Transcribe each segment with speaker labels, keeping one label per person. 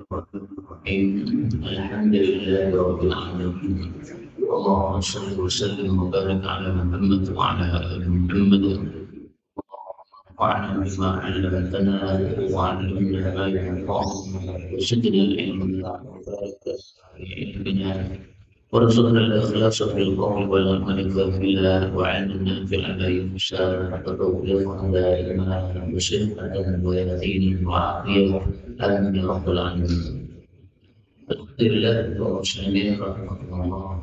Speaker 1: الحمد لله رب العالمين. اللهم صل وسلم وبارك على محمد وعلى ال محمد وعلى بما علمتنا وعلمنا ما ينفعنا وزدنا علما وبارك في علمنا وارزقنا الاخلاص في القول والعمل في الله وعلمنا في العمل مساء وتوفيقا دائما وصحة ويقين وعافية امين يا رب العالمين. Alhamdulillah kaum muslimin rahmatullah.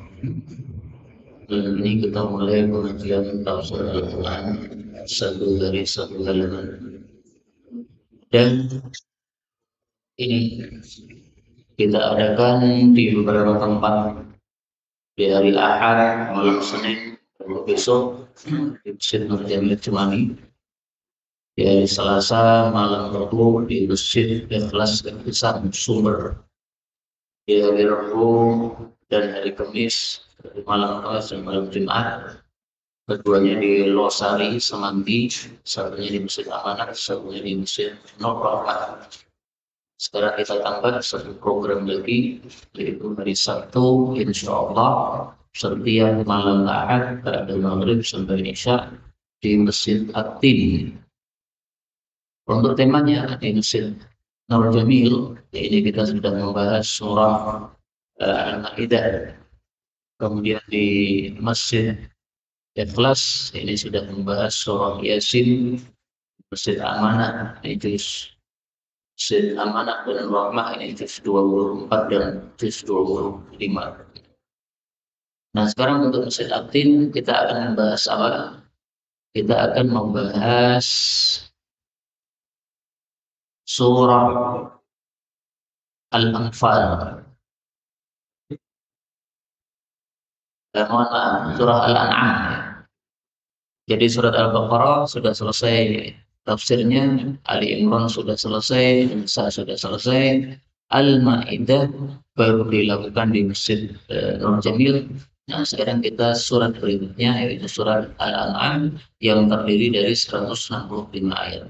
Speaker 1: Ini kita mulai pengajian tafsir Al-Quran satu dari satu halaman. Dan ini kita adakan di beberapa tempat di hari Ahad, malam Senin, besok di Masjid Nur Jamil Cemani. Di hari Selasa malam Rabu di Masjid Ikhlas Besar Sumber. Di hari Rabu dan hari Kamis malam Kamis dan malam Jumat, keduanya di Losari Semanggi, satunya di Masjid Amanat, satunya di Masjid Nur Rahmat. Sekarang kita tambah satu program lagi, yaitu hari Sabtu insya Allah setiap malam Ahad pada maghrib sampai Isya di Masjid At-Tin. Untuk temanya di Masjid Nur Jamil, ini kita sudah membahas surah Al-Ma'idah. Kemudian di Masjid Ikhlas ini sudah membahas surah Yasin. Masjid Amanah ini Masjid Amanah dan Rahmah ini juz 24 dan juz 25. Nah sekarang untuk Masjid At-Tin kita akan membahas apa? Kita akan membahas surah Al-Anfal. Mohon maaf, surah Al-An'am. Jadi surat Al-Baqarah sudah selesai tafsirnya, Ali Imran sudah selesai, Nisa sudah selesai, Al-Ma'idah baru dilakukan di Masjid Nur Jamil. Nah sekarang kita surat berikutnya yaitu surat Al-An'am yang terdiri dari 165 ayat.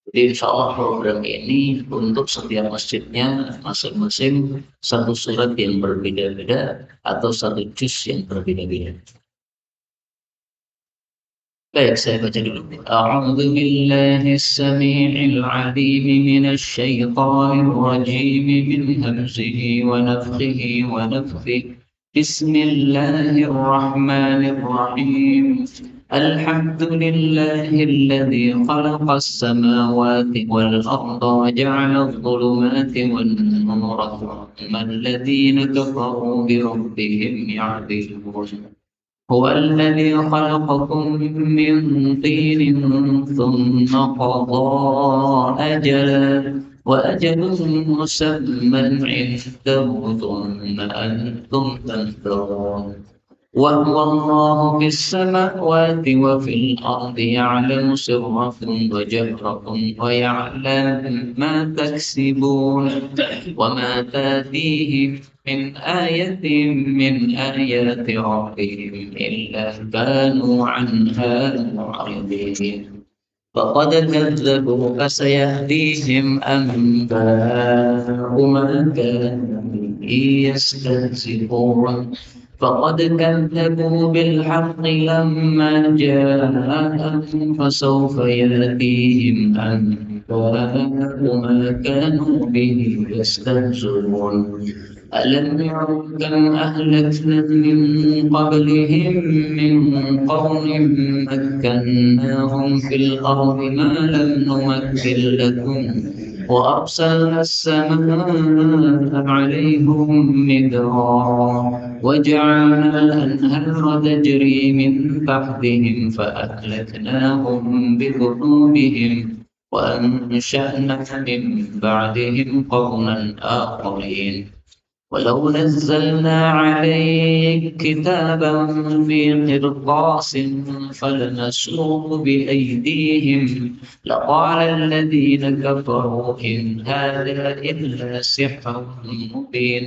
Speaker 1: Jadi insya Allah program ini untuk setiap masjidnya masing-masing satu surat yang berbeda-beda atau satu juz yang berbeda-beda. Baik, saya baca dulu. A'udzu billahi as-sami'il 'alim minasy syaithanir rajim min hamzihi wa nafthihi wa nafthihi. Bismillahirrahmanirrahim. الحمد لله الذي خلق السماوات والأرض وجعل الظلمات والنور ثم الذين كفروا بربهم يعدلون هو الذي خلقكم من طين ثم قضى أجلا وأجل مسمى عنده ثم أنتم تنظرون وهو الله في السماوات وفي الأرض يعلم سركم وجهركم ويعلم ما تكسبون وما تأتيهم من آية من آيات ربهم إلا كانوا عنها معرضين فقد كذبوا فسيأتيهم أنباء ما كانوا يستهزئون فقد كذبوا بالحق لما جاءهم فسوف يأتيهم أنباء ما كانوا به يستهزئون ألم يروا كم أهلكنا من قبلهم من قرن مكناهم في الأرض ما لم نمكن لكم وأرسلنا السماء عليهم مدرارا وجعلنا الأنهار تجري من تحتهم فأهلكناهم بذنوبهم وأنشأنا من بعدهم قرنا آخرين ولو نزلنا عليك كتابا في قرطاس فلمسوه بأيديهم لقال الذين كفروا إن هذا إلا سحر مبين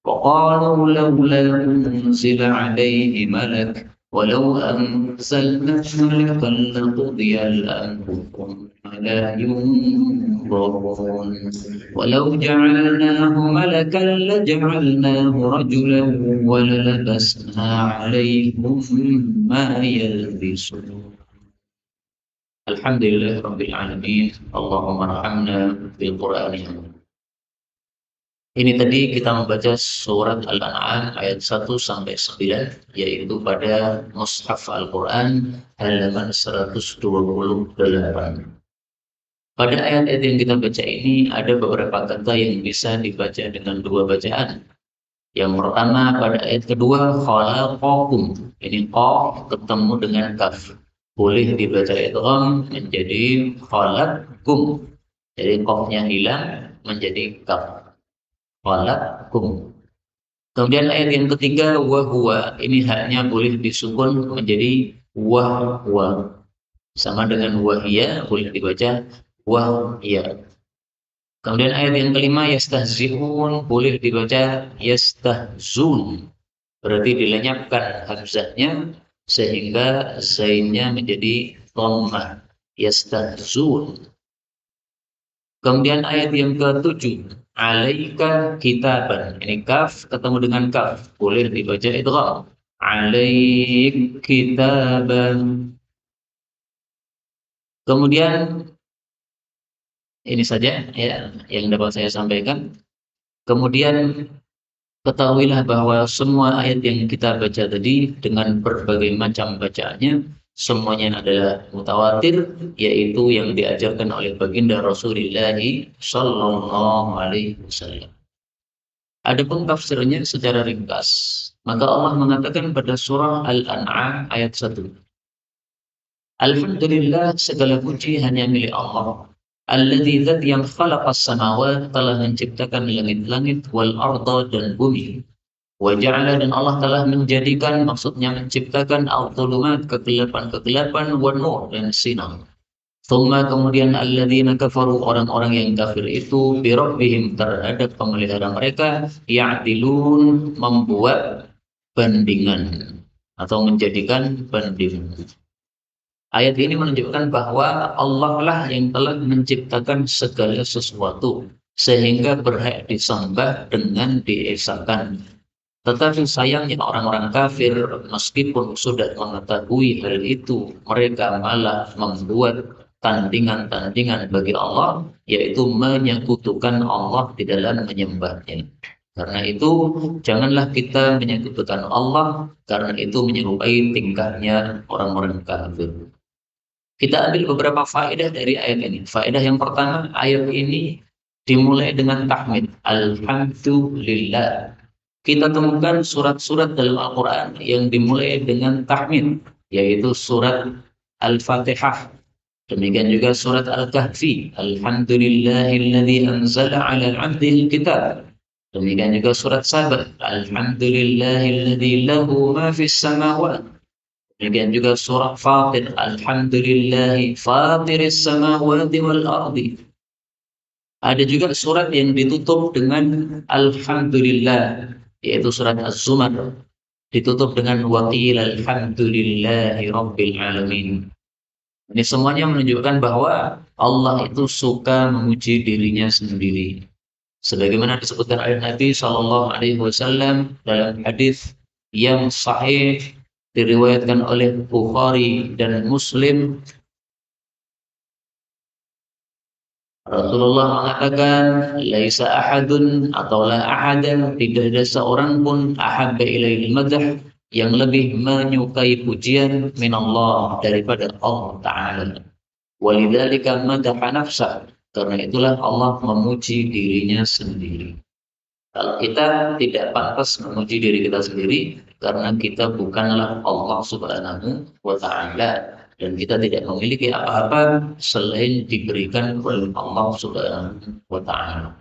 Speaker 1: وقالوا لولا أنزل عليه ملك ولو أنزلنا ملكا لقضي الأمر ثم لا ينظرون ولو جعلناه ملكا لجعلناه رجلا وللبسنا عليهم ما يلبسون. الحمد لله رب العالمين. اللهم ارحمنا بالقرآن. Ini tadi kita membaca surat Al-An'am ayat 1 sampai 9, yaitu pada Mushaf Al-Quran halaman 128. Pada ayat-ayat yang kita baca ini ada beberapa kata yang bisa dibaca dengan dua bacaan. Yang pertama pada ayat kedua, khalaqakum. Ini qaf ketemu dengan kaf. Boleh dibaca idgham menjadi khalaqkum. Jadi qafnya hilang menjadi kaf. Walakum. Kemudian ayat yang ketiga wahwa, ini haknya boleh disukun menjadi wahwa, sama dengan wahya boleh dibaca wahya. Kemudian ayat yang kelima yastahzi'un boleh dibaca yastahzun, berarti dilenyapkan hamzahnya sehingga zainnya menjadi dhammah, yastahzun. Kemudian ayat yang ke-7, alaika kitaban. Ini kaf ketemu dengan kaf, boleh dibaca idgham. Alaik kitaban. Kemudian ini saja ya yang dapat saya sampaikan. Kemudian ketahuilah bahwa semua ayat yang kita baca tadi dengan berbagai macam bacaannya semuanya adalah mutawatir, yaitu yang diajarkan oleh baginda Rasulullah Sallallahu Alaihi Wasallam. Adapun tafsirnya secara ringkas, maka Allah mengatakan pada surah Al-An'am ayat 1. Alhamdulillah, segala puji hanya milik Allah. Alladzi dzat yang khalaqas samawat, telah menciptakan langit-langit, wal arda, dan bumi. Wa ja'ala, dan Allah telah menjadikan, maksudnya menciptakan al-dhulumat, kegelapan-kegelapan, wa nur, dan sinar. Thumma, kemudian alladzina kafaru, orang-orang yang kafir itu, bi rabbihim, terhadap pemelihara mereka, ya'dilun, membuat bandingan atau menjadikan bandingan. Ayat ini menunjukkan bahwa Allah lah yang telah menciptakan segala sesuatu sehingga berhak disembah dengan diesakan. Tetapi sayangnya orang-orang kafir meskipun sudah mengetahui hal itu, mereka malah membuat tandingan-tandingan bagi Allah, yaitu menyekutukan Allah di dalam menyembahnya. Karena itu janganlah kita menyekutukan Allah, karena itu menyerupai tingkahnya orang-orang kafir. Kita ambil beberapa faedah dari ayat ini. Faedah yang pertama, ayat ini dimulai dengan tahmid. Alhamdulillah. Kita temukan surat-surat dalam Al-Quran yang dimulai dengan tahmid, yaitu surat Al-Fatihah. Demikian juga surat Al-Kahfi. Alhamdulillahilladzi anzala ala abdihil kitab. Demikian juga surat Sabah. Alhamdulillahilladzi lahu ma fis samawat. Demikian juga surat Fatir. Alhamdulillahi fatiris samawati wal ardi. Ada juga surat yang ditutup dengan Alhamdulillah, yaitu surat Az-Zumar, ditutup dengan waqil alhamdulillahi rabbil alamin. Ini semuanya menunjukkan bahwa Allah itu suka memuji dirinya sendiri. Sebagaimana disebutkan oleh Nabi Shallallahu Alaihi Wasallam dalam hadis yang sahih diriwayatkan oleh Bukhari dan Muslim, Rasulullah mengatakan, laisa ahadun atau la ahadan, tidak ada seorang pun ahabba ilaihil madah, yang lebih menyukai pujian min Allah daripada Allah Ta'ala. Walidzalika madaha nafsah, karena itulah Allah memuji dirinya sendiri. Kalau kita tidak pantas memuji diri kita sendiri, karena kita bukanlah Allah Subhanahu wa Ta'ala, dan kita tidak memiliki apa-apa selain diberikan oleh Allah Subhanahu wa Ta'ala.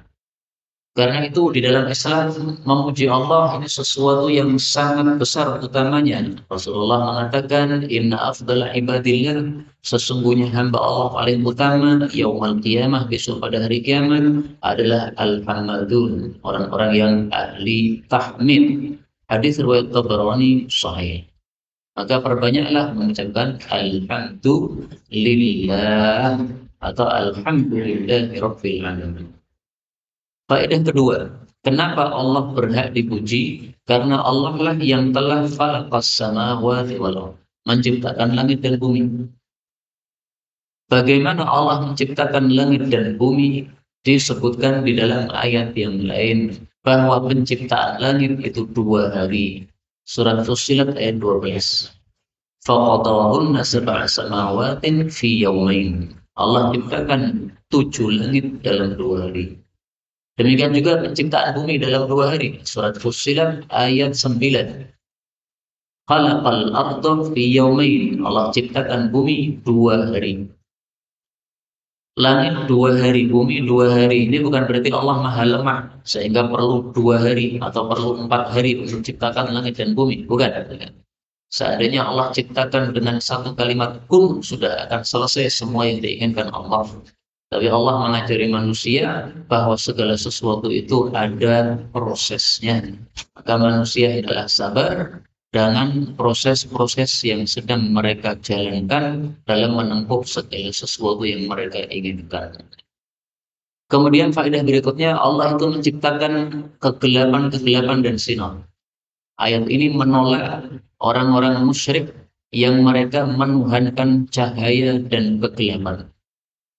Speaker 1: Karena itu di dalam Islam memuji Allah ini sesuatu yang sangat besar utamanya. Rasulullah mengatakan, inna afdal ibadillah, sesungguhnya hamba Allah paling utama yaumul qiyamah, besok pada hari kiamat, adalah al-hamadun, orang-orang yang ahli tahmid. Hadis riwayat Tabarani sahih. Maka perbanyaklah mengucapkan alhamdulillah atau alhamdulillahi rabbil alamin. Faedah kedua, kenapa Allah berhak dipuji? Karena Allah lah yang telah khalaqas samawati wal ardh, menciptakan langit dan bumi. Bagaimana Allah menciptakan langit dan bumi disebutkan di dalam ayat yang lain bahwa penciptaan langit itu 2 hari. Surat Fussilat ayat 12. Faqadahunna sab'a samawatin fi yawmain. Allah ciptakan 7 langit dalam 2 hari. Demikian juga penciptaan bumi dalam 2 hari. Surat Fussilat ayat 9. Khalaqal arda fi yawmain. Allah ciptakan bumi 2 hari. Langit 2 hari, bumi 2 hari. Ini bukan berarti Allah maha lemah sehingga perlu 2 hari atau perlu 4 hari untuk menciptakan langit dan bumi. Bukan. Seandainya Allah ciptakan dengan satu kalimat kun, sudah akan selesai semua yang diinginkan Allah. Tapi Allah mengajari manusia bahwa segala sesuatu itu ada prosesnya. Maka manusia adalah sabar dengan proses-proses yang sedang mereka jalankan dalam menempuh segala sesuatu yang mereka inginkan. Kemudian faedah berikutnya, Allah itu menciptakan kegelapan-kegelapan dan sinar. Ayat ini menolak orang-orang musyrik yang mereka menuhankan cahaya dan kegelapan.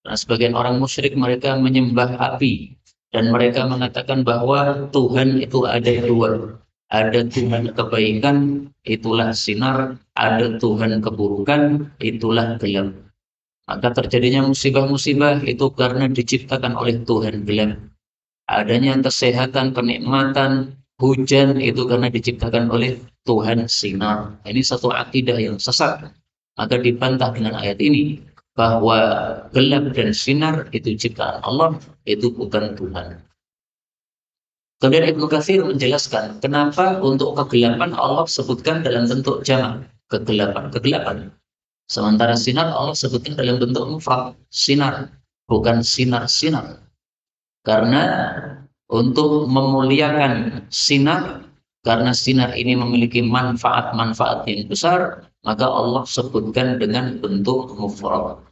Speaker 1: Nah, sebagian orang musyrik mereka menyembah api dan mereka mengatakan bahwa Tuhan itu ada 2. Ada Tuhan kebaikan, itulah sinar. Ada Tuhan keburukan, itulah gelap. Maka terjadinya musibah-musibah itu karena diciptakan oleh Tuhan gelap. Adanya kesehatan, kenikmatan, hujan itu karena diciptakan oleh Tuhan sinar. Ini satu akidah yang sesat. Maka dibantah dengan ayat ini bahwa gelap dan sinar itu ciptaan Allah, itu bukan Tuhan. Kemudian Ibnu Katsir menjelaskan kenapa untuk kegelapan Allah sebutkan dalam bentuk jamak, kegelapan. Sementara sinar Allah sebutkan dalam bentuk mufrad, sinar, bukan sinar-sinar. Karena untuk memuliakan sinar, karena sinar ini memiliki manfaat-manfaat yang besar, maka Allah sebutkan dengan bentuk mufrad.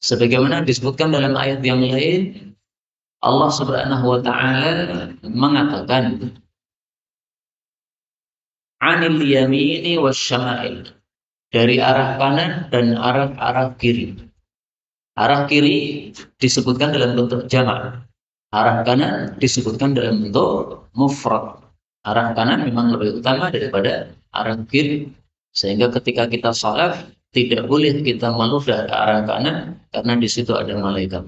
Speaker 1: Sebagaimana disebutkan dalam ayat yang lain, Allah Subhanahu wa taala mengatakan anil yamini wasyama'il, dari arah kanan dan arah kiri. Arah kiri disebutkan dalam bentuk jamak. Arah kanan disebutkan dalam bentuk mufrad. Arah kanan memang lebih utama daripada arah kiri. Sehingga ketika kita salat tidak boleh kita meludah ke arah kanan karena di situ ada malaikat.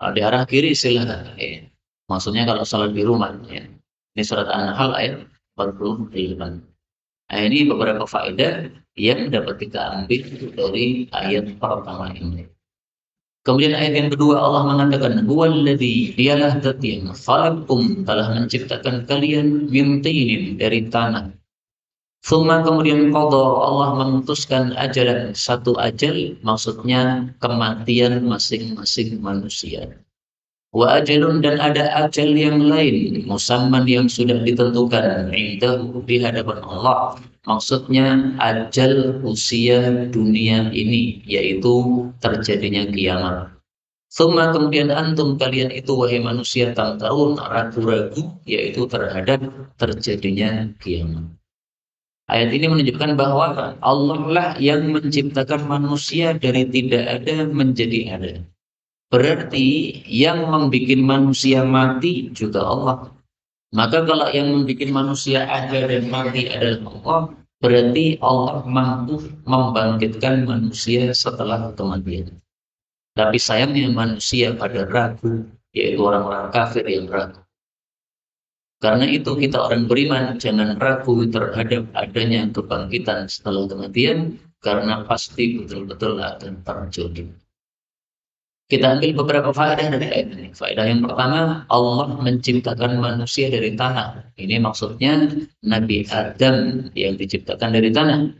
Speaker 1: Di arah kiri silakan. Ya. Maksudnya kalau salat di rumah. Ya. Ini surat An-Nahl ayat 48. Nah, ini beberapa faedah yang dapat kita ambil dari ayat pertama ini. Kemudian ayat yang kedua Allah mengatakan huwallazi, dialah zat yang khalaqakum, telah menciptakan kalian min tinin, dari tanah. Tsumma, kemudian qada, Allah memutuskan ajalan, satu ajal, maksudnya kematian masing-masing manusia. Wa ajalun, dan ada ajal yang lain, musamman, yang sudah ditentukan, indahu, di hadapan Allah. Maksudnya ajal usia dunia ini, yaitu terjadinya kiamat. Tsumma, kemudian antum, kalian itu wahai manusia, tamtarun, ragu-ragu, yaitu terhadap terjadinya kiamat. Ayat ini menunjukkan bahwa Allah lah yang menciptakan manusia dari tidak ada menjadi ada. Berarti yang membuat manusia mati juga Allah. Maka kalau yang membuat manusia ada dan mati adalah Allah, berarti Allah mampu membangkitkan manusia setelah kematian. Tapi sayangnya manusia pada ragu, yaitu orang-orang kafir yang ragu. Karena itu kita orang beriman jangan ragu terhadap adanya kebangkitan setelah kematian, karena pasti betul-betul akan terjadi. Kita ambil beberapa faedah dari ayat ini. Faedah yang pertama, Allah menciptakan manusia dari tanah. Ini maksudnya Nabi Adam yang diciptakan dari tanah.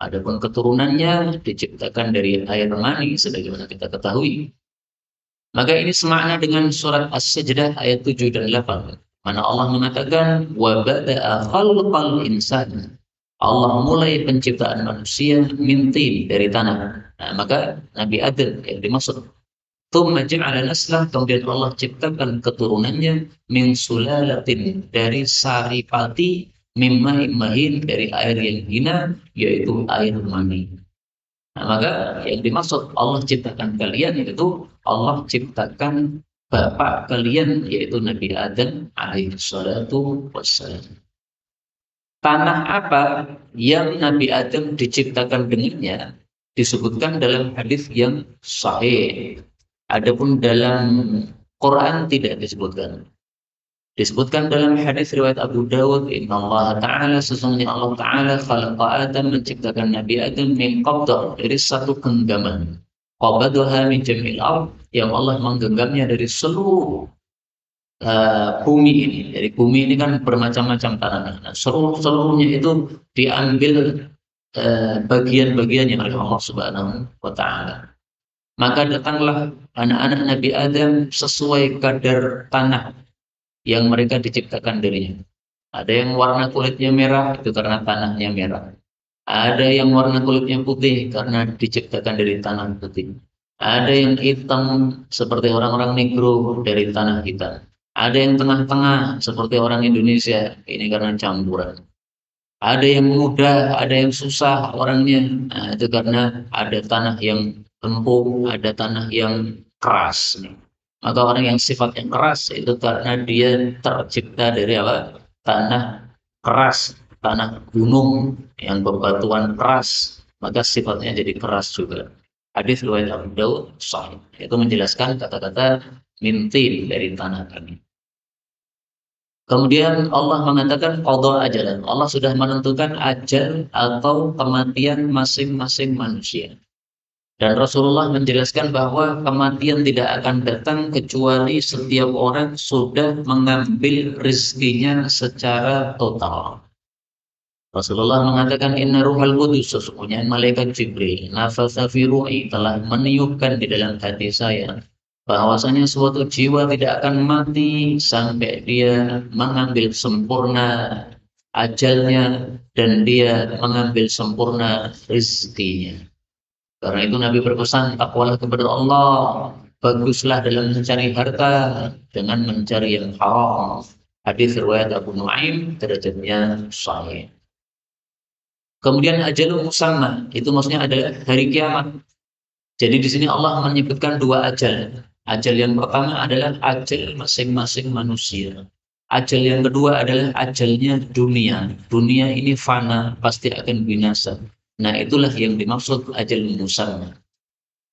Speaker 1: Adapun keturunannya diciptakan dari air mani sebagaimana kita ketahui. Maka ini semakna dengan surat As-Sajdah ayat 7 dan 8. Mana Allah mengatakan wa bada'a khalqal insan. Allah mulai penciptaan manusia mintin dari tanah. Nah, maka Nabi Adam yang dimaksud. Tsumma ja'ala naslah, kemudian Allah ciptakan keturunannya min sulalatin dari saripati mimma mahin dari air yang hina yaitu air mani. Nah, maka yang dimaksud Allah ciptakan kalian yaitu Allah ciptakan bapak kalian yaitu Nabi Adam alaihi salatu wassalam. Tanah apa yang Nabi Adam diciptakan dengannya disebutkan dalam hadis yang sahih. Adapun dalam Quran tidak disebutkan. Disebutkan dalam hadis riwayat Abu Dawud, Inna Allah Ta'ala, sesungguhnya Allah Ta'ala khalaqa Adam, menciptakan Nabi Adam min qabdah, dari satu genggaman. Qabadaha min jamil ard, yang Allah menggenggamnya dari seluruh bumi ini. Dari bumi ini kan bermacam-macam tanah. Nah, seluruhnya itu diambil bagian-bagiannya oleh Allah Subhanahu wa Ta'ala. Maka datanglah anak-anak Nabi Adam sesuai kadar tanah yang mereka diciptakan darinya. Ada yang warna kulitnya merah, itu karena tanahnya merah. Ada yang warna kulitnya putih, karena diciptakan dari tanah putih. Ada yang hitam, seperti orang-orang negro, dari tanah hitam. Ada yang tengah-tengah, seperti orang Indonesia, ini karena campuran. Ada yang mudah, ada yang susah orangnya, nah, itu karena ada tanah yang empuk, ada tanah yang keras. Maka orang yang sifatnya keras itu karena dia tercipta dari apa? Tanah keras, tanah gunung yang bebatuan keras, maka sifatnya jadi keras juga. Hadis riwayat Abu Daud sahih. Itu menjelaskan kata-kata mintin dari tanah kami. Kemudian Allah mengatakan qada ajalan. Allah sudah menentukan ajal atau kematian masing-masing manusia. Dan Rasulullah menjelaskan bahwa kematian tidak akan datang kecuali setiap orang sudah mengambil rezekinya secara total. Rasulullah mengatakan inna ruhal qudus, sesungguhnya malaikat Jibril nafasa fi ruhi, telah meniupkan di dalam hati saya bahwasanya suatu jiwa tidak akan mati sampai dia mengambil sempurna ajalnya dan dia mengambil sempurna rezekinya. Karena itu Nabi berpesan, takwalah kepada Allah, baguslah dalam mencari harta dengan mencari yang haram. Hadis riwayat Abu Nuaim, derajatnya sahih. Kemudian ajalul musamma, itu maksudnya adalah hari kiamat. Jadi di sini Allah menyebutkan dua ajal. Ajal yang pertama adalah ajal masing-masing manusia. Ajal yang kedua adalah ajalnya dunia. Dunia ini fana, pasti akan binasa. Nah, itulah yang dimaksud ajal musamma.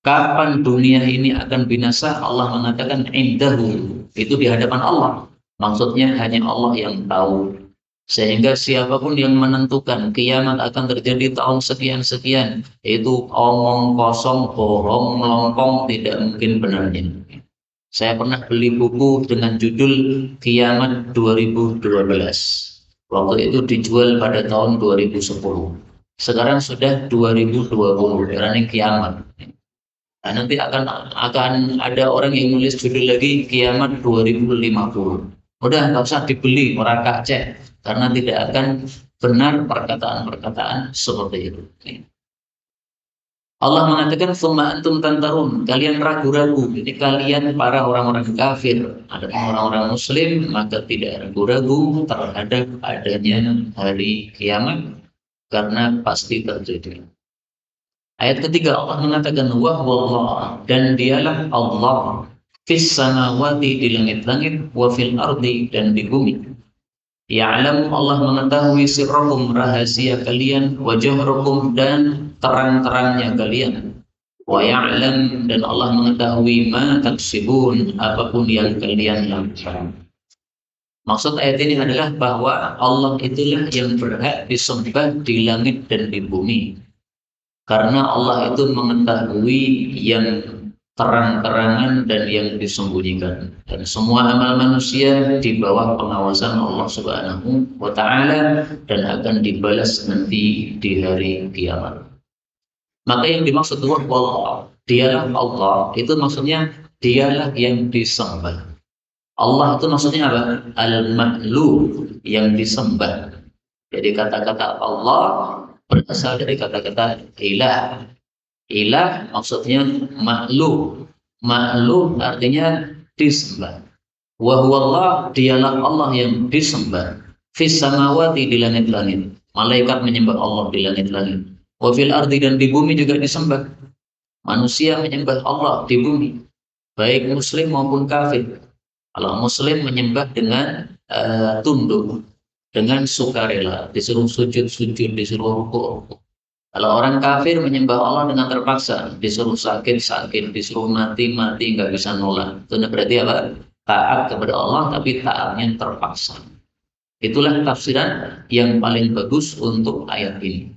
Speaker 1: Kapan dunia ini akan binasa? Allah mengatakan indahu, itu di hadapan Allah. Maksudnya hanya Allah yang tahu. Sehingga siapapun yang menentukan kiamat akan terjadi tahun sekian-sekian, itu omong kosong, bohong, melompong, tidak mungkin benarnya. Saya pernah beli buku dengan judul Kiamat 2012. Waktu itu dijual pada tahun 2010. Sekarang sudah 2020, running kiamat. Nah, nanti akan ada orang yang nulis judul lagi Kiamat 2050. Udah nggak usah dibeli, merakak cek, karena tidak akan benar perkataan-perkataan seperti itu. Allah mengatakan summa antum tantarun, kalian ragu-ragu. Jadi kalian para orang-orang kafir, ada orang-orang muslim, maka tidak ragu-ragu terhadap adanya hari kiamat, karena pasti terjadi. Ayat ketiga Allah mengatakan wahwallah, dan dialah Allah fis samawati, di langit-langit, wa fil ardi, dan di bumi. Ya'lamu, Allah mengetahui sirrakum, rahasia kalian, wa jahrakum, dan terang-terangnya kalian. Wa ya'lam, dan Allah mengetahui ma taksibun, apapun yang kalian lakukan. Maksud ayat ini adalah bahwa Allah itulah yang berhak disembah di langit dan di bumi. Karena Allah itu mengetahui yang terang-terangan dan yang disembunyikan. Dan semua amal manusia di bawah pengawasan Allah Subhanahu wa Ta'ala dan akan dibalas nanti di hari kiamat. Maka yang dimaksud Allah, dialah Allah, itu maksudnya dialah yang disembah. Allah itu maksudnya apa? Al-Ma'lu, yang disembah. Jadi kata-kata Allah berasal dari kata-kata ilah. Ilah maksudnya makhluk. Makhluk artinya disembah. Wa huwallah, dialah Allah yang disembah. Fis samawati, di langit-langit. Malaikat menyembah Allah di langit-langit. Wa fil ardi, dan di bumi juga disembah. Manusia menyembah Allah di bumi, baik muslim maupun kafir. Kalau muslim menyembah dengan tunduk, dengan sukarela, disuruh sujud-sujud, disuruh rukuk. Kalau orang kafir menyembah Allah dengan terpaksa, disuruh sakit-sakit, disuruh mati-mati, nggak bisa nolak. Itu berarti apa? Taat kepada Allah, tapi taatnya terpaksa. Itulah tafsiran yang paling bagus untuk ayat ini.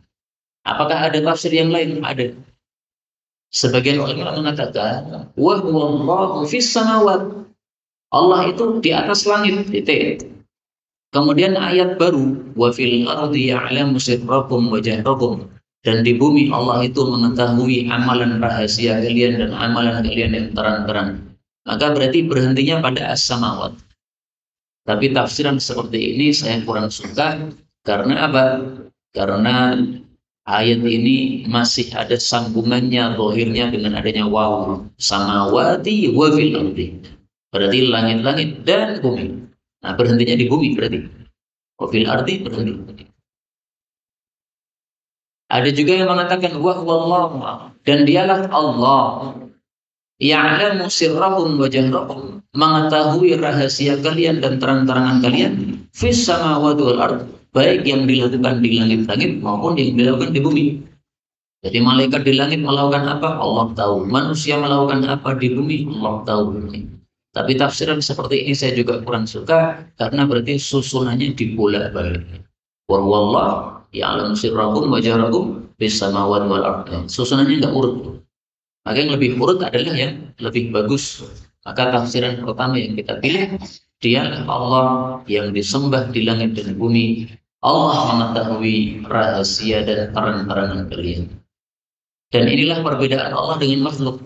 Speaker 1: Apakah ada tafsir yang lain? Ada. Sebagian ulama mengatakan, wa huwallahu fis samawat. Allah itu di atas langit. Titik. Kemudian ayat baru, wa fil ardi ya'lamu sirrakum wa jahrakum. Dan di bumi Allah itu mengetahui amalan rahasia kalian dan amalan kalian yang terang-terang. Maka berarti berhentinya pada as-samawat. Tapi tafsiran seperti ini saya kurang suka. Karena apa? Karena ayat ini masih ada sambungannya, zahirnya dengan adanya waw. Samawati wa fil ardi. Berarti langit-langit dan bumi. Nah, berhentinya di bumi berarti. Wa fil ardi berhenti. Ada juga yang mengatakan wa huwallahu, dan dialah Allah. Ya'lamu sirrakum wa jahrakum, mengetahui rahasia kalian dan terang-terangan kalian, fis samawati wal ard, baik yang dilakukan di langit-langit maupun yang dilakukan di bumi. Jadi malaikat di langit melakukan apa? Allah tahu. Manusia melakukan apa di bumi? Allah tahu. Tapi tafsiran seperti ini saya juga kurang suka, karena berarti susunannya dibolak-balik. Wa huwallahu ya'lamu sirrakum wa jahrakum fis samawati wal ard. Susunannya enggak urut. Maka yang lebih urut adalah yang lebih bagus. Maka tafsiran pertama yang kita pilih, dialah Allah yang disembah di langit dan bumi. Allah mengetahui rahasia dan terang-terangan kalian. Dan inilah perbedaan Allah dengan makhluk.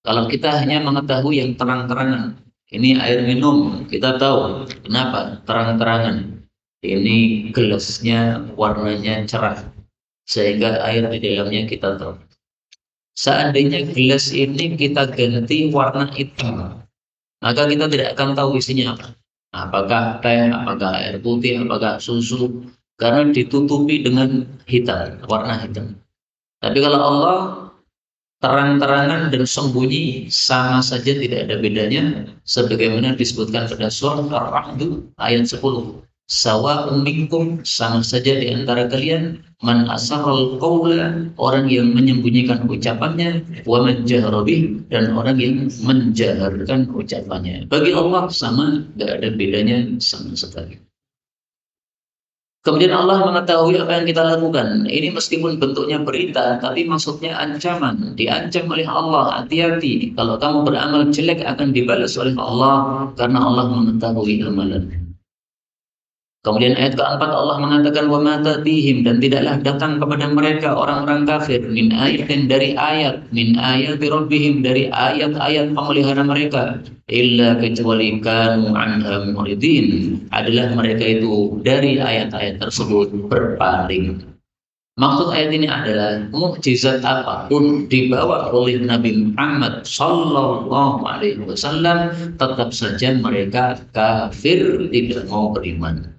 Speaker 1: Kalau kita hanya mengetahui yang terang-terangan, ini air minum, kita tahu kenapa terang-terangan. Ini gelasnya warnanya cerah, sehingga air di dalamnya kita tahu. Seandainya gelas ini kita ganti warna hitam, maka kita tidak akan tahu isinya apa. Apakah teh, apakah air putih, apakah susu, karena ditutupi dengan hitam, warna hitam. Tapi kalau Allah terang-terangan dan sembunyi, sama saja, tidak ada bedanya, sebagaimana disebutkan pada surah Ar-Ra'd ayat 10. Sawa'un minkum, sama saja di antara kalian, man asarral qawla, orang yang menyembunyikan ucapannya, wa man jahara bih, dan orang yang menjaharkan ucapannya. Bagi Allah sama, tidak ada bedanya sama sekali. Kemudian Allah mengetahui apa yang kita lakukan. Ini meskipun bentuknya berita, tapi maksudnya ancaman. Diancam oleh Allah, hati-hati. Kalau kamu beramal jelek akan dibalas oleh Allah, karena Allah mengetahui amalan. Kemudian ayat keempat Allah mengatakan wa ma tatihim, dan tidaklah datang kepada mereka orang-orang kafir min ayatin, dari ayat, min ayati rabbihim, dari ayat-ayat pemelihara mereka, illa kecuali kanu anha muridin, adalah mereka itu dari ayat-ayat tersebut berpaling. Maksud ayat ini adalah mukjizat apapun dibawa oleh Nabi Muhammad sallallahu alaihi wasallam, tetap saja mereka kafir, tidak mau beriman.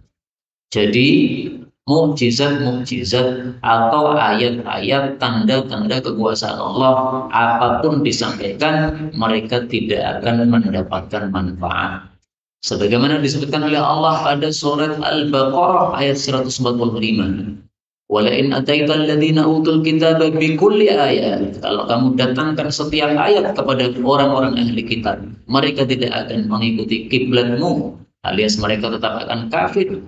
Speaker 1: Jadi mukjizat-mukjizat atau ayat-ayat tanda-tanda kekuasaan Allah apapun disampaikan, mereka tidak akan mendapatkan manfaat. Sebagaimana disebutkan oleh Allah pada surat Al-Baqarah ayat 145. Walain ataital ladzina utul kitaba bikulli ayat. Kalau kamu datangkan setiap ayat kepada orang-orang ahli kitab, mereka tidak akan mengikuti kiblatmu, alias mereka tetap akan kafir.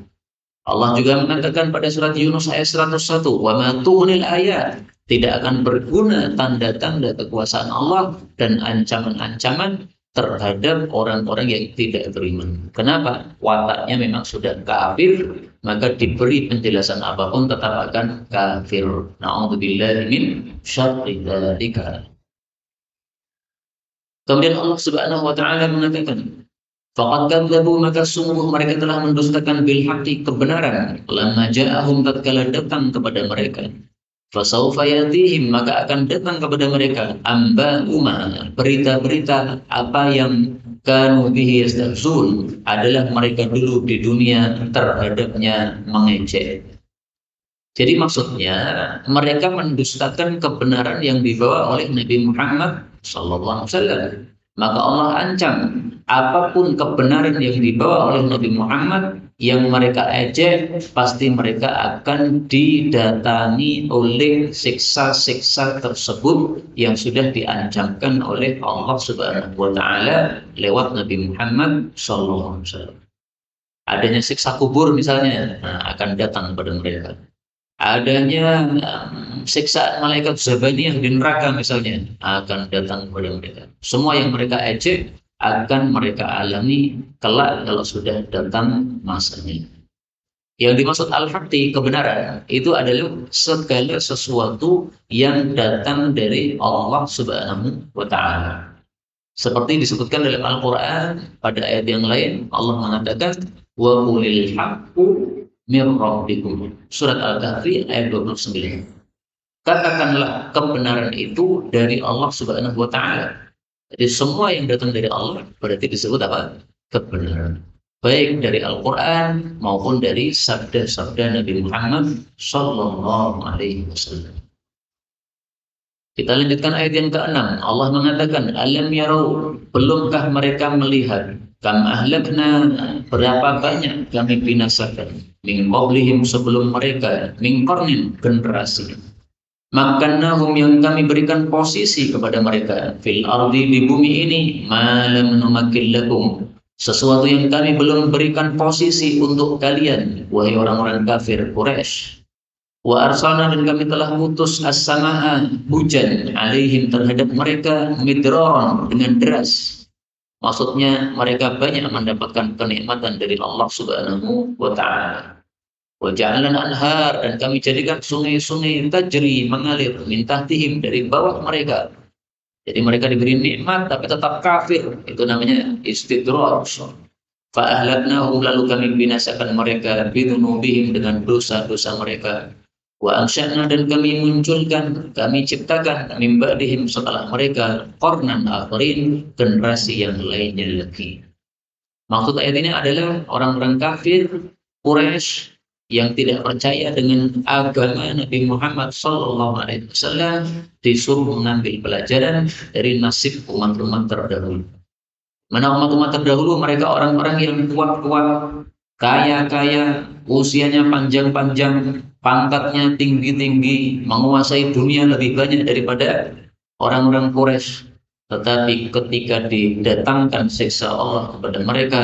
Speaker 1: Allah juga mengatakan pada surat Yunus ayat 101, wa ma tughnil ayat, tidak akan berguna tanda-tanda kekuasaan Allah dan ancaman-ancaman terhadap orang-orang yang tidak beriman. Kenapa? Wataknya memang sudah kafir, maka diberi penjelasan apapun tetap akan kafir. Na'udzubillahi min syarri dzalika. Kemudian Allah Subhanahu wa taala mengatakan, Faqad kadzabu, maka sungguh mereka telah mendustakan bil haqqi, kebenaran, lamma ja'ahum, tatkala datang kepada mereka. Fasaufa yatihim, maka akan datang kepada mereka amba'uma, berita-berita apa yang kanu bihi yastahzun, adalah mereka dulu di dunia terhadapnya mengejek. Jadi maksudnya mereka mendustakan kebenaran yang dibawa oleh Nabi Muhammad SAW. Maka Allah ancam apapun kebenaran yang dibawa oleh Nabi Muhammad yang mereka ejek, pasti mereka akan didatangi oleh siksa-siksa tersebut yang sudah diancamkan oleh Allah Subhanahu wa taala lewat Nabi Muhammad SAW. Adanya siksa kubur misalnya, akan datang kepada mereka. Adanya siksaan malaikat Zabaniyah di neraka misalnya, akan datang kepada mereka. Semua yang mereka ejek akan mereka alami kelak kalau sudah datang masanya. Yang dimaksud al-haqqi, kebenaran, itu adalah segala sesuatu yang datang dari Allah Subhanahu wa taala. Seperti disebutkan dalam Al-Qur'an pada ayat yang lain, Allah mengatakan wa qulil haqqu mir rabbikum. Surat Al-Kahfi ayat 29. Katakanlah kebenaran itu dari Allah Subhanahu wa taala. Jadi semua yang datang dari Allah berarti disebut apa? Kebenaran. Baik dari Al-Qur'an maupun dari sabda-sabda Nabi Muhammad sallallahu alaihi wasallam. Kita lanjutkan ayat yang ke-6. Allah mengatakan, alam yarau, belumkah mereka melihat, kam ahlakna, berapa banyak kami binasakan, min qablihim, sebelum mereka, min qarnin, generasi. Makannahum, yang kami berikan posisi kepada mereka, fil ardi, di bumi ini, malam numakil lakum, sesuatu yang kami belum berikan posisi untuk kalian, wahai orang-orang kafir Quraisy. Wa arsalna, dan kami telah mutus as-samaa, hujan, alaihim, terhadap mereka, midraran, dengan deras. Maksudnya mereka banyak mendapatkan kenikmatan dari Allah Subhanahu wa taala. Wa ja'alna anhar, dan kami jadikan sungai-sungai tajri, mengalir, min tahtihim, dari bawah mereka. Jadi mereka diberi nikmat tapi tetap kafir. Itu namanya istidraj. Fa ahlaknahum, lalu kami binasakan mereka bidunubihim, dengan dosa-dosa mereka. Wa ansya'na, dan kami munculkan, kami ciptakan min ba'dihim, setelah mereka, qarnan akharin, generasi yang lainnya lagi. Maksud ayat ini adalah orang-orang kafir Quraisy yang tidak percaya dengan agama Nabi Muhammad SAW disuruh mengambil pelajaran dari nasib umat-umat terdahulu. Mana umat-umat terdahulu mereka orang-orang yang kuat-kuat, kaya-kaya, usianya panjang-panjang, pangkatnya tinggi-tinggi, menguasai dunia lebih banyak daripada orang-orang Quraisy. Tetapi ketika didatangkan siksa Allah kepada mereka,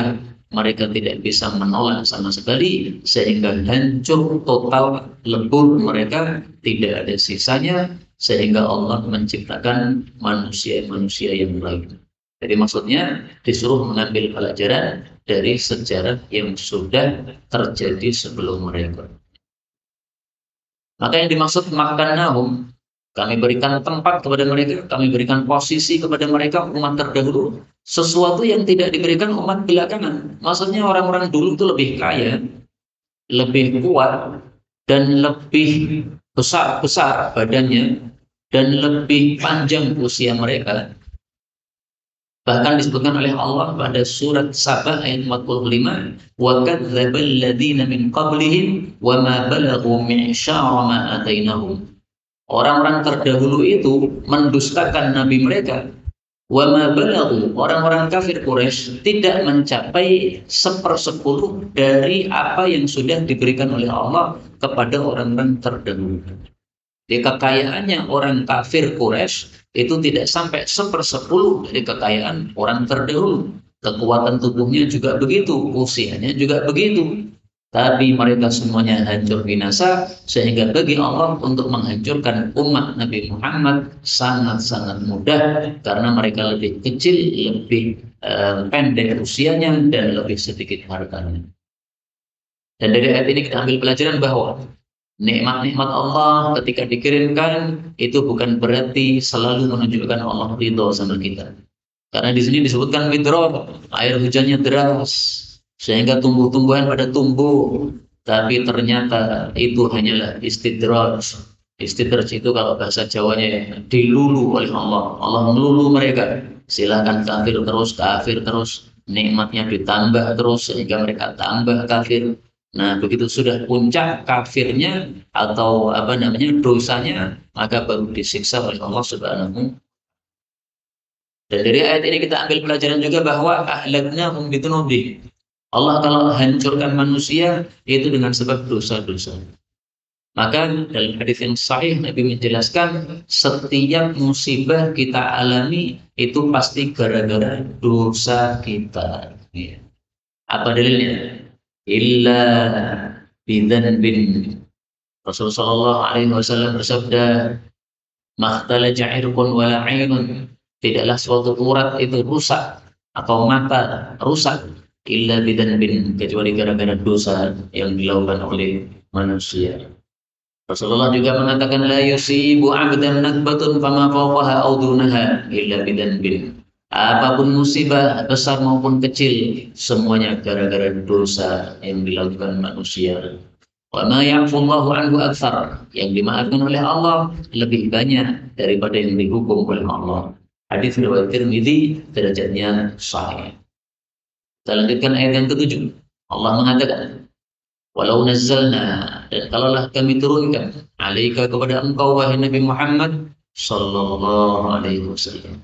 Speaker 1: mereka tidak bisa menolak sama sekali, sehingga hancur total, lebur mereka, tidak ada sisanya, sehingga Allah menciptakan manusia-manusia yang lain. Jadi maksudnya disuruh mengambil pelajaran dari sejarah yang sudah terjadi sebelum mereka. Maka yang dimaksud makannahum, kami berikan tempat kepada mereka, kami berikan posisi kepada mereka, umat terdahulu, sesuatu yang tidak diberikan umat belakangan. Maksudnya orang-orang dulu itu lebih kaya, lebih kuat, dan lebih besar-besar badannya, dan lebih panjang usia mereka. Bahkan disebutkan oleh Allah pada surat Sabah ayat 45, wa kadzdzabal ladzina min qablihim wa ma balaghu mi'syara ma atainahum. Orang-orang terdahulu itu mendustakan nabi mereka. Wa ma balaghu, orang-orang kafir Quraisy tidak mencapai 1/10 dari apa yang sudah diberikan oleh Allah kepada orang-orang terdahulu. Di kekayaannya orang kafir Quraisy itu tidak sampai 1/10 dari kekayaan orang terdahulu. Kekuatan tubuhnya juga begitu, usianya juga begitu. Tapi mereka semuanya hancur binasa, sehingga bagi Allah untuk menghancurkan umat Nabi Muhammad sangat-sangat mudah, karena mereka lebih kecil, lebih pendek usianya, dan lebih sedikit hartanya. Dan dari ayat ini kita ambil pelajaran bahwa nikmat-nikmat Allah ketika dikirimkan itu bukan berarti selalu menunjukkan Allah ridho sama kita. Karena di sini disebutkan midror, air hujannya deras, sehingga tumbuh-tumbuhan pada tumbuh. Tapi ternyata itu hanyalah istidraj. Istidraj itu kalau bahasa Jawanya ya, dilulu oleh Allah. Allah melulu mereka. Silakan kafir terus, nikmatnya ditambah terus sehingga mereka tambah kafir. Nah, begitu sudah puncak kafirnya atau apa namanya dosanya, maka baru disiksa oleh Allah Subhanahu. Dan dari ayat ini kita ambil pelajaran juga bahwa ahlakna hum bidunubi. Allah kalau hancurkan manusia itu dengan sebab dosa-dosa. Maka dalam hadis yang sahih Nabi menjelaskan setiap musibah kita alami itu pasti gara-gara dosa kita. Ya. Apa dalilnya? Illa bidzanbin. Rasulullah Shallallahu Alaihi Wasallam bersabda, "Makhtala ja'irun wala 'ainun." Tidaklah suatu urat itu rusak atau mata rusak illa bidzanbin, kecuali gara-gara dosa yang dilakukan oleh manusia. Rasulullah juga mengatakan la yusibu 'abdan nakbatun fama fawqaha aw dunaha illa bidzanbin. Apapun musibah besar maupun kecil semuanya gara-gara dosa yang dilakukan manusia. Wa ma ya'fullahu anhu aktsar, yang dimaafkan oleh Allah lebih banyak daripada yang dihukum oleh Allah. Hadis riwayat Tirmidzi, derajatnya sahih. Kita lanjutkan ayat yang ketujuh. Allah mengatakan, "Walau nazzalna," dan kalaulah kami turunkan, "alaika," kepada engkau wahai Nabi Muhammad sallallahu alaihi wasallam,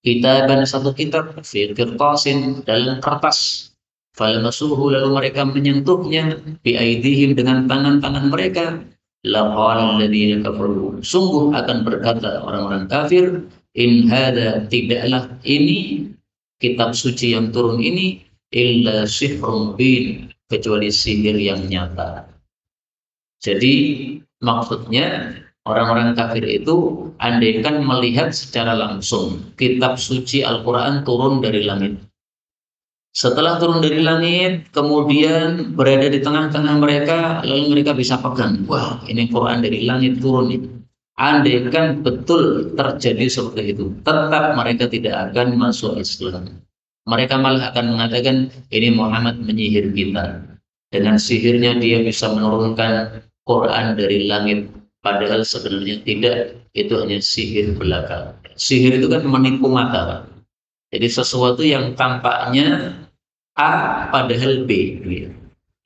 Speaker 1: kitaban, satu kitab, fi qirtasin, dalam kertas, falamasuhu, lalu mereka menyentuhnya, bi aidihim, dengan tangan-tangan mereka, laqala alladziina kafaru, sungguh akan berkata orang-orang kafir, in hada, tidaklah ini kitab suci yang turun ini, illa sihrun mubin, kecuali sihir yang nyata. Jadi maksudnya orang-orang kafir itu andaikan melihat secara langsung kitab suci Al-Quran turun dari langit. Setelah turun dari langit, kemudian berada di tengah-tengah mereka, lalu mereka bisa pegang, wah ini Quran dari langit turun itu. Andaikan betul terjadi seperti itu, tetap mereka tidak akan masuk Islam. Mereka malah akan mengatakan, ini Muhammad menyihir kita. Dengan sihirnya dia bisa menurunkan Quran dari langit. Padahal sebenarnya tidak, itu hanya sihir belaka. Sihir itu kan menipu mata. Jadi sesuatu yang tampaknya A padahal B.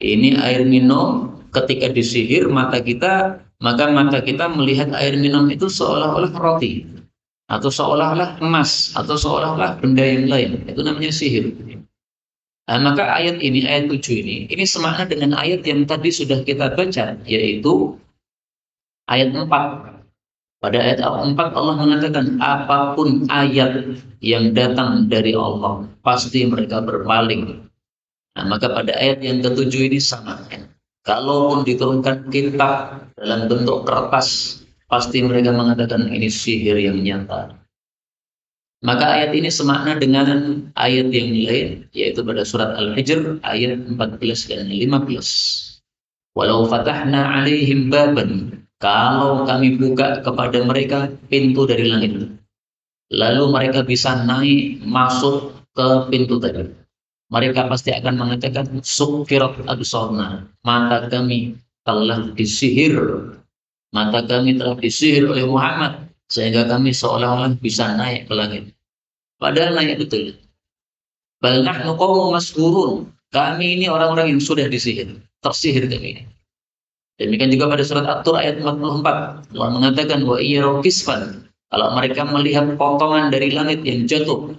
Speaker 1: Ini air minum, ketika disihir mata kita, maka mata kita melihat air minum itu seolah-olah roti, atau seolah-olah emas, atau seolah-olah benda yang lain. Itu namanya sihir. Nah, maka ayat ini, ayat 7 ini semakna dengan ayat yang tadi sudah kita baca, yaitu ayat 4. Pada ayat 4 Allah mengatakan, apapun ayat yang datang dari Allah, pasti mereka berpaling. Nah, maka pada ayat yang ketujuh ini sama. Kalaupun diturunkan kitab dalam bentuk kertas, pasti mereka mengatakan ini sihir yang nyata. Maka ayat ini semakna dengan ayat yang lain, yaitu pada surat Al-Hijr ayat 14 dan 15. Walau fatahna alaihim baban, kalau kami buka kepada mereka pintu dari langit, lalu mereka bisa naik masuk ke pintu tadi, mereka pasti akan mengatakan sukfirat absarna, mata kami telah disihir, mata kami telah disihir oleh Muhammad sehingga kami seolah-olah bisa naik ke langit. Padahal naik betul. Bal nahnu qaumun mas'hurun, kami ini orang-orang yang sudah disihir, tersihir kami. Demikian juga pada surat At-Tur ayat 44, Allah mengatakan wa iyyaru kisfan, kalau mereka melihat potongan dari langit yang jatuh,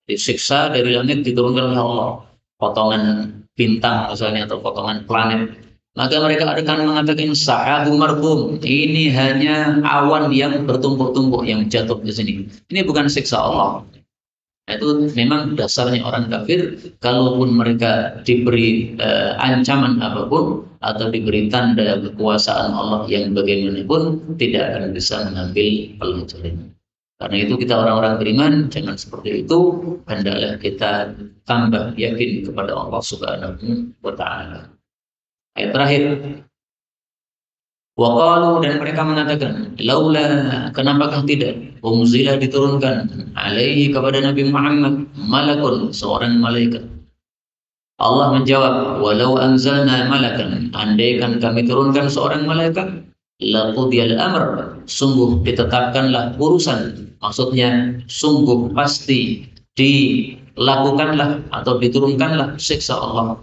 Speaker 1: disiksa dari langit diturunkan oleh Allah, potongan bintang misalnya atau potongan planet, maka mereka akan mengatakan sahabu marhum, ini hanya awan yang bertumpuk-tumpuk yang jatuh di sini. Ini bukan siksa Allah. Itu memang dasarnya orang kafir, kalaupun mereka diberi ancaman apapun atau diberi tanda kekuasaan Allah yang bagaimanapun, tidak akan bisa mengambil pelajaran. Karena itu kita orang-orang beriman jangan seperti itu, hendaklah kita tambah yakin kepada Allah Subhanahu wa taala. Ayat terakhir, Waqalu, dan mereka mengatakan, laula, kenapakah tidak unzila diturunkan alaihi kepada Nabi Muhammad malakun, seorang malaikat. Allah menjawab, walau anzalna malakan, andaikan kami turunkan seorang malaikat, laqudiyal amr, sungguh ditetapkanlah urusan, maksudnya sungguh pasti dilakukanlah atau diturunkanlah siksa Allah.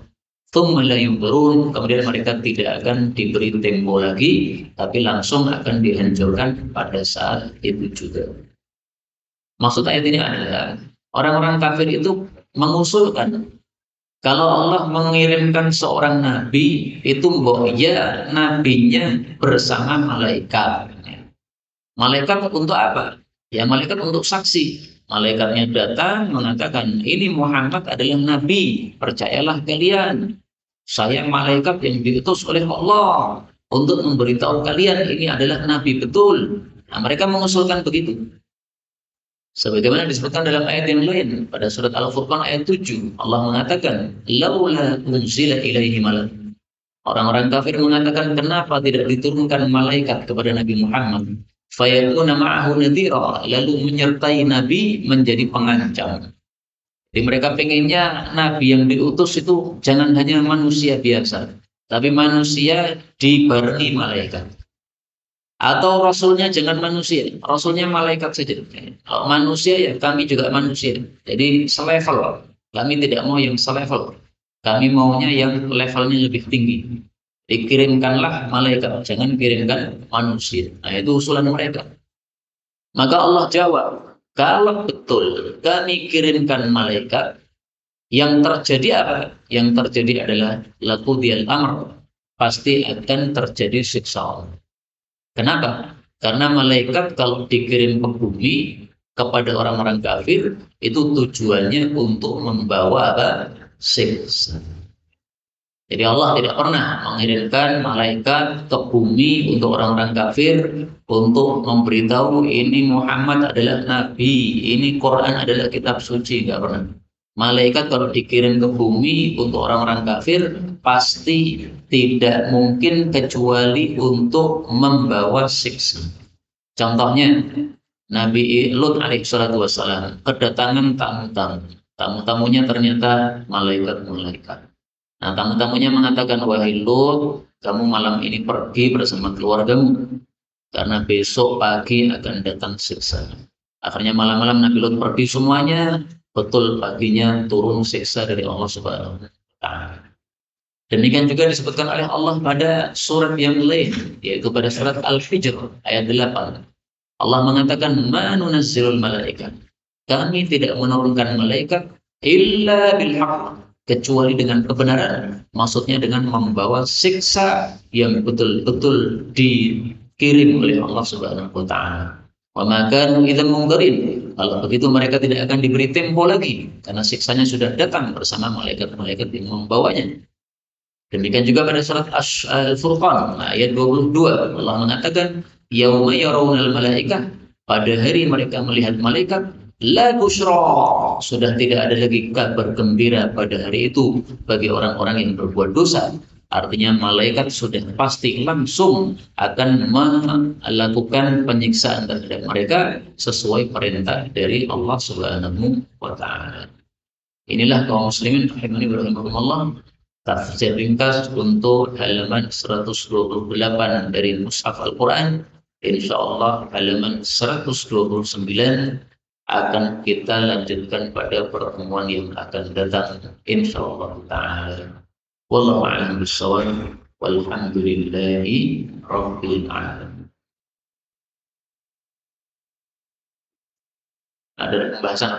Speaker 1: Tsumma la yunzarun, kemudian mereka tidak akan diberi tempo lagi, tapi langsung akan dihancurkan pada saat itu juga. Maksud ayat ini adalah orang-orang kafir itu mengusulkan kalau Allah mengirimkan seorang nabi, itu mbok ya nabinya bersama malaikat. Malaikat untuk apa? Ya malaikat untuk saksi. Malaikatnya datang mengatakan, ini Muhammad adalah nabi, percayalah kalian. Saya malaikat yang diutus oleh Allah untuk memberitahu kalian ini adalah nabi betul. Nah, mereka mengusulkan begitu. Sebagaimana disebutkan dalam ayat yang lain pada surat Al-Furqan ayat 7, Allah mengatakan, laula unzila ilaihi malak. Orang-orang kafir mengatakan, kenapa tidak diturunkan malaikat kepada Nabi Muhammad? Fayakuna ma'ahu nadhira, lalu menyertai Nabi menjadi pengancam. Jadi mereka pengennya Nabi yang diutus itu jangan hanya manusia biasa, tapi manusia dibarengi malaikat. Atau rasulnya jangan manusia, rasulnya malaikat saja. Kalau manusia ya kami juga manusia. Jadi selevel. Kami tidak mau yang selevel. Kami maunya yang levelnya lebih tinggi. Dikirimkanlah malaikat, jangan kirimkan manusia. Nah itu usulan mereka. Maka Allah jawab, kalau betul kami kirimkan malaikat, yang terjadi apa? Yang terjadi adalah laqudiyal amr. Pasti akan terjadi siksa Allah. Kenapa? Karena malaikat kalau dikirim ke bumi kepada orang-orang kafir itu tujuannya untuk membawa apa? Siksa. Jadi Allah tidak pernah mengirimkan malaikat ke bumi untuk orang-orang kafir untuk memberitahu ini Muhammad adalah nabi, ini Quran adalah kitab suci, nggak pernah. Malaikat kalau dikirim ke bumi untuk orang-orang kafir pasti tidak mungkin kecuali untuk membawa siksa. Contohnya Nabi Lut alaihissalatu wassalam kedatangan tamu-tamu. Tamu-tamunya ternyata malaikat-malaikat. Nah, tamu-tamunya mengatakan, wahai Lut, kamu malam ini pergi bersama keluargamu, karena besok pagi akan datang siksa. Akhirnya malam-malam Nabi Lut pergi semuanya, betul paginya turun siksa dari Allah Subhanahu wa Ta'ala. Demikian juga disebutkan oleh Allah pada surat yang lain, yaitu pada surat Al-Hijr ayat 8. Allah mengatakan, ma nunazzilul malaikat. Kami tidak menurunkan malaikat illa bil haqq, kecuali dengan kebenaran. Maksudnya dengan membawa siksa yang betul-betul dikirim oleh Allah Subhanahu wa taala. Wa ma kanu idzan mundzirin. Kalau begitu mereka tidak akan diberi tempo lagi karena siksanya sudah datang bersama malaikat-malaikat yang membawanya. Demikian juga pada surat Al-Furqan ayat 22 Allah mengatakan, yauma yarawunal malaikah, pada hari mereka melihat malaikat, la busyra, sudah tidak ada lagi kabar gembira pada hari itu bagi orang-orang yang berbuat dosa. Artinya malaikat sudah pasti langsung akan melakukan penyiksaan terhadap mereka sesuai perintah dari Allah Subhanahu wa taala. Inilah kaum muslimin rahimani wa rahimakumullah, tafsir ringkas untuk halaman 128 dari Mushaf Al-Quran. Insyaallah halaman 129 akan kita lanjutkan pada pertemuan yang akan datang insyaallah ta'ala. Wallahu a'lam bishawab. Walhamdulillahi rabbil alamin. Ada pembahasan?